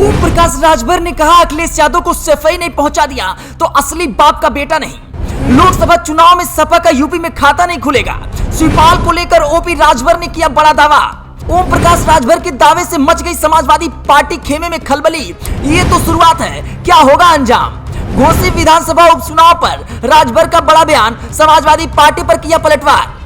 ओम प्रकाश राजभर ने कहा अखिलेश यादव को सफाई नहीं पहुंचा दिया तो असली बाप का बेटा नहीं। लोकसभा चुनाव में सपा का यूपी में खाता नहीं खुलेगा। शिवपाल को लेकर ओपी राजभर ने किया बड़ा दावा। ओम प्रकाश राजभर के दावे से मच गई समाजवादी पार्टी खेमे में खलबली। ये तो शुरुआत है, क्या होगा अंजाम। घोसी विधानसभा उपचुनाव पर राजभर का बड़ा बयान, समाजवादी पार्टी पर किया पलटवार।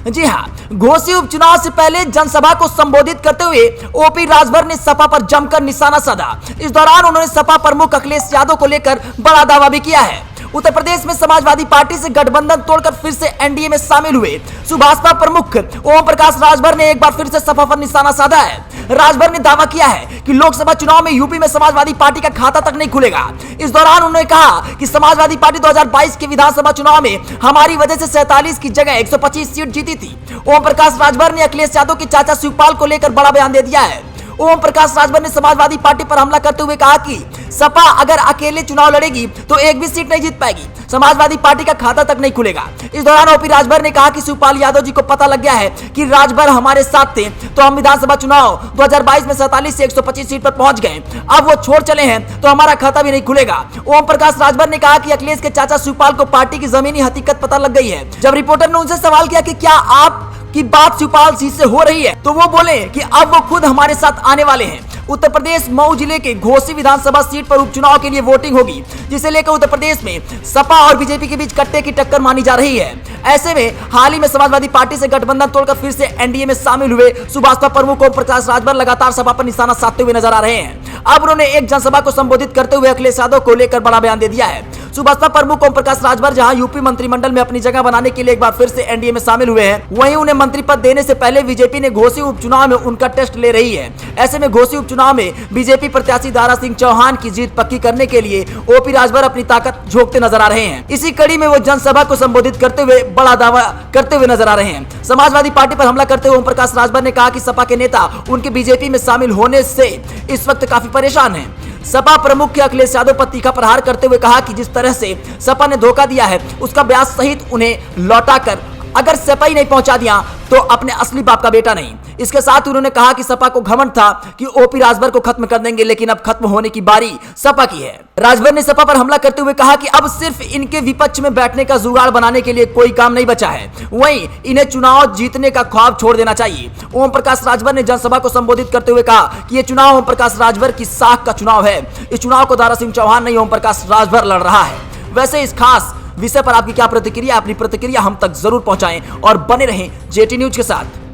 जी हां, घोसी उपचुनाव से पहले जनसभा को संबोधित करते हुए ओपी राजभर ने सपा पर जमकर निशाना साधा। इस दौरान उन्होंने सपा प्रमुख अखिलेश यादव को लेकर बड़ा दावा भी किया है। उत्तर प्रदेश में समाजवादी पार्टी से गठबंधन तोड़कर फिर से एनडीए में शामिल हुए सुभाषपा प्रमुख ओम प्रकाश राजभर ने एक बार फिर से सपा पर निशाना साधा है। राजभर ने दावा किया है कि लोकसभा चुनाव में यूपी में समाजवादी पार्टी का खाता तक नहीं खुलेगा। इस दौरान उन्होंने कहा कि समाजवादी पार्टी 2022 के विधानसभा चुनाव में हमारी वजह से 47 की जगह 125 सीट जीती थी। ओम प्रकाश राजभर ने अखिलेश यादव के चाचा शिवपाल को लेकर बड़ा बयान दे दिया है। ओम प्रकाश राजभर ने समाजवादी पार्टी पर हमला करते हुए कहा कि सपा अगर अकेले चुनाव लड़ेगी तो एक भी सीट नहीं जीत पाएगी, समाजवादी पार्टी का खाता तक नहीं खुलेगा। इस दौरान ओपी राजभर ने कहा कि शिवपाल यादव जी को पता लग गया है कि राजभर हमारे साथ थे तो हम विधानसभा चुनाव 2022 में 47 से 125 सीट पर पहुंच गए। अब वो छोड़ चले हैं तो हमारा खाता भी नहीं खुलेगा। ओम प्रकाश राजभर ने कहा कि अखिलेश के चाचा शिवपाल को पार्टी की जमीनी हकीकत पता लग गई है। जब रिपोर्टर ने उनसे सवाल किया कि क्या आप की बात शिवपाल जी से हो रही है तो वो बोले कि अब वो खुद हमारे साथ आने वाले हैं। उत्तर प्रदेश मऊ जिले के घोसी विधानसभा सीट पर उपचुनाव के लिए वोटिंग होगी, जिसे लेकर उत्तर प्रदेश में सपा और बीजेपी के बीच कट्टे की टक्कर मानी जा रही है। ऐसे में हाल ही में समाजवादी पार्टी से गठबंधन तोड़कर फिर से एनडीए में शामिल हुए सुभाषपा प्रमुख ओम प्रकाश राजभर लगातार सपा पर निशाना साधते हुए नजर आ रहे हैं। अब उन्होंने एक जनसभा को संबोधित करते हुए अखिलेश यादव को लेकर बड़ा बयान दे दिया है। सुभाषपा प्रमुख ओम प्रकाश राजभर जहां यूपी मंत्रिमंडल में अपनी जगह बनाने के लिए एक बार फिर से एनडीए में शामिल हुए हैं, वहीं उन्हें मंत्री पद देने से पहले बीजेपी ने घोसी उपचुनाव में उनका टेस्ट ले रही है। ऐसे में घोसी उपचुनाव में बीजेपी प्रत्याशी दारा सिंह चौहान की जीत पक्की करने के लिए ओपी राजभर अपनी ताकत झोंकते नजर आ रहे हैं। इसी कड़ी में वो जनसभा को संबोधित करते हुए बड़ा दावा करते हुए नजर आ रहे हैं। समाजवादी पार्टी पर हमला करते हुए ओम प्रकाश राजभर ने कहा कि सपा के नेता उनके बीजेपी में शामिल होने से इस वक्त काफी परेशान हैं। सपा प्रमुख के अखिलेश यादव पर तीखा प्रहार करते हुए कहा कि जिस तरह से सपा ने धोखा दिया है उसका ब्याज सहित उन्हें लौटाकर अगर सपा ही नहीं पहुंचा दिया तो अपने असली बाप का बेटा नहीं। इसके साथ उन्होंने कहा कि सपा को घमंड था कि ओपी राजभर को खत्म कर देंगे, लेकिन अब खत्म होने की बारी सपा की है। राजभर ने सपा पर हमला करते हुए कहा कि अब सिर्फ इनके विपक्ष में बैठने का जुगाड़ बनाने के लिए कोई काम नहीं बचा है, वहीं इन्हें चुनाव जीतने का ख्वाब छोड़ देना चाहिए। ओम प्रकाश राजभर ने जनसभा को संबोधित करते हुए कहा कि यह चुनाव ओम प्रकाश राजभर की साख का चुनाव है। इस चुनाव को दारा सिंह चौहान नहीं ओम प्रकाश राजभर लड़ रहा है। वैसे इस खास विषय पर आपकी क्या प्रतिक्रिया, अपनी प्रतिक्रिया हम तक जरूर पहुंचाएं और बने रहें जेटी न्यूज के साथ।